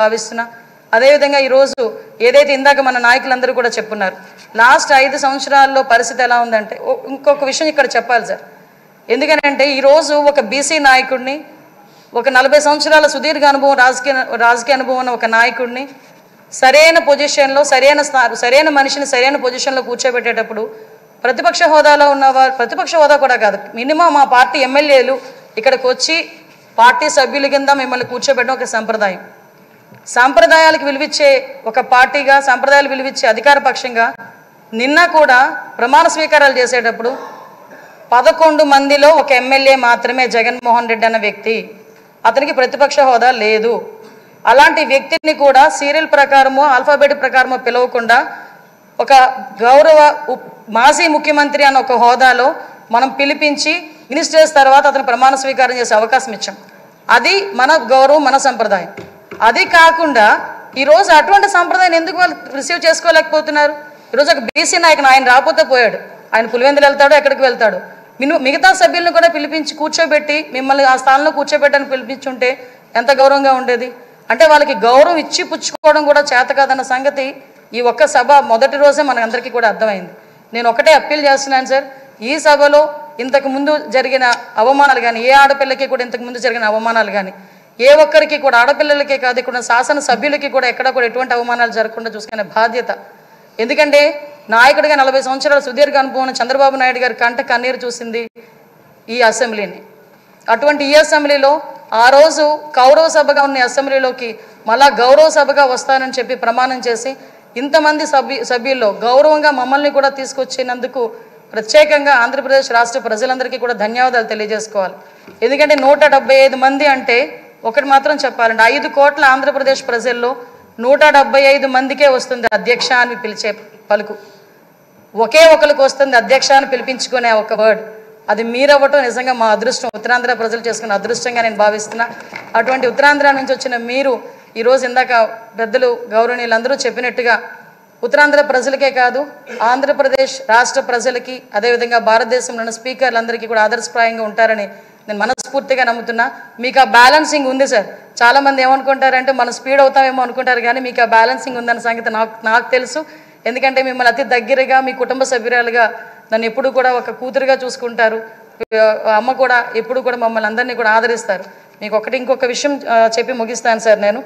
భావిస్తున్నా. అదేవిధంగా ఈరోజు ఏదైతే ఇందాక మన నాయకులందరూ కూడా చెప్పున్నారు, లాస్ట్ 5 సంవత్సరాల్లో పరిస్థితి ఎలా ఉందంటే, ఇంకొక విషయం ఇక్కడ చెప్పాలి సార్. ఎందుకనంటే ఈరోజు ఒక బీసీ నాయకుడిని, ఒక 40 సంవత్సరాల సుదీర్ఘ అనుభవం రాజకీయ అనుభవం ఉన్న ఒక నాయకుడిని సరైన పొజిషన్లో సరైన మనిషిని సరైన పొజిషన్లో కూర్చోబెట్టేటప్పుడు ప్రతిపక్ష హోదాలో ఉన్నవారు, ప్రతిపక్ష హోదా కూడా కాదు, మినిమం మా పార్టీ ఎమ్మెల్యేలు ఇక్కడికి వచ్చి పార్టీ సభ్యుల కింద మిమ్మల్ని కూర్చోబెట్టడం ఒక సంప్రదాయం. సాంప్రదాయాలకు విలువిచ్చే ఒక పార్టీగా, సాంప్రదాయాలు విలువిచ్చే అధికార పక్షంగా నిన్న కూడా ప్రమాణ స్వీకారాలు చేసేటప్పుడు 11 మందిలో ఒక ఎమ్మెల్యే మాత్రమే జగన్మోహన్ రెడ్డి అన్న వ్యక్తి, అతనికి ప్రతిపక్ష హోదా లేదు. అలాంటి వ్యక్తిని కూడా సీరియల్ ప్రకారమో ఆల్ఫాబెట్ ప్రకారమో పిలవకుండా ఒక గౌరవ మాజీ ముఖ్యమంత్రి అన్న ఒక హోదాలో మనం పిలిపించి మినిస్టర్స్ తర్వాత అతను ప్రమాణ స్వీకారం చేసే అవకాశం ఇచ్చాం. అది మన గౌరవం, మన సంప్రదాయం. అది కాకుండా ఈరోజు అటువంటి సంప్రదాయం ఎందుకు వాళ్ళు రిసీవ్ చేసుకోలేకపోతున్నారు? ఈరోజు ఒక బీసీ నాయకుడు, ఆయన రాకపోతే పోయాడు, ఆయన పులివెందులు వెళ్తాడు, ఎక్కడికి వెళ్తాడు, మిగతా సభ్యులను కూడా పిలిపించి కూర్చోబెట్టి మిమ్మల్ని ఆ స్థానంలో కూర్చోబెట్టని పిలిపించుంటే ఎంత గౌరవంగా ఉండేది. అంటే వాళ్ళకి గౌరవం ఇచ్చి పుచ్చుకోవడం కూడా చేత కాదన్న సంగతి ఈ ఒక్క సభ మొదటి రోజే మనకందరికీ కూడా అర్థమైంది. నేను ఒకటే అప్పీల్ చేస్తున్నాను సార్, ఈ సభలో ఇంతకు ముందు జరిగిన అవమానాలు కానీ, ఏ ఆడపిల్లకి కూడా ఇంతకు ముందు జరిగిన అవమానాలు కానీ, ఏ ఒక్కరికి కూడా, ఆడపిల్లలకే కాదు ఇక్కడ శాసన సభ్యులకి కూడా ఎక్కడ కూడా ఎటువంటి అవమానాలు జరగకుండా చూసుకునే బాధ్యత. ఎందుకంటే నాయకుడిగా 40 సంవత్సరాల సుదీర్ఘ అనుభవం చంద్రబాబు నాయుడు గారి కంట కన్నీరు చూసింది ఈ అసెంబ్లీని. అటువంటి ఈ అసెంబ్లీలో ఆ రోజు కౌరవ సభగా ఉన్న అసెంబ్లీలోకి మళ్ళా గౌరవ సభగా వస్తానని చెప్పి ప్రమాణం చేసి ఇంతమంది సభ్యుల్లో గౌరవంగా మమ్మల్ని కూడా తీసుకొచ్చినందుకు ప్రత్యేకంగా ఆంధ్రప్రదేశ్ రాష్ట్ర ప్రజలందరికీ కూడా ధన్యవాదాలు తెలియజేసుకోవాలి. ఎందుకంటే 175 మంది అంటే ఒకటి మాత్రం చెప్పాలంటే 5 కోట్ల ఆంధ్రప్రదేశ్ ప్రజల్లో 175 మందికే వస్తుంది అధ్యక్ష అని పిలిచే పలుకు. ఒకే ఒకరికి వస్తుంది అధ్యక్ష అని పిలిపించుకునే ఒక వర్డ్. అది మీరవ్వటం నిజంగా మా అదృష్టం, ఉత్తరాంధ్ర ప్రజలు చేసుకున్న అదృష్టంగా నేను భావిస్తున్నా. అటువంటి ఉత్తరాంధ్ర నుంచి వచ్చిన మీరు ఈరోజు ఇందాక పెద్దలు గౌరవనీయులందరూ చెప్పినట్టుగా ఉత్తరాంధ్ర ప్రజలకే కాదు ఆంధ్రప్రదేశ్ రాష్ట్ర ప్రజలకి, అదేవిధంగా భారతదేశంలోని స్పీకర్లందరికీ కూడా ఆదర్శప్రాయంగా ఉంటారని నేను మనస్ఫూర్తిగా నమ్ముతున్నా. మీకు ఆ బ్యాలెన్సింగ్ ఉంది సార్. చాలామంది ఏమనుకుంటారంటే మనం స్పీడ్ అవుతామేమో అనుకుంటారు, కానీ మీకు ఆ బ్యాలెన్సింగ్ ఉందన్న సంగతి నాకు తెలుసు. ఎందుకంటే మిమ్మల్ని అతి దగ్గరగా మీ కుటుంబ సభ్యురాలుగా నన్ను ఎప్పుడు కూడా ఒక కూతురుగా చూసుకుంటారు. అమ్మ కూడా ఎప్పుడు కూడా మమ్మల్ని అందరినీ కూడా ఆదరిస్తారు. మీకు ఇంకొక విషయం చెప్పి ముగిస్తాను సార్. నేను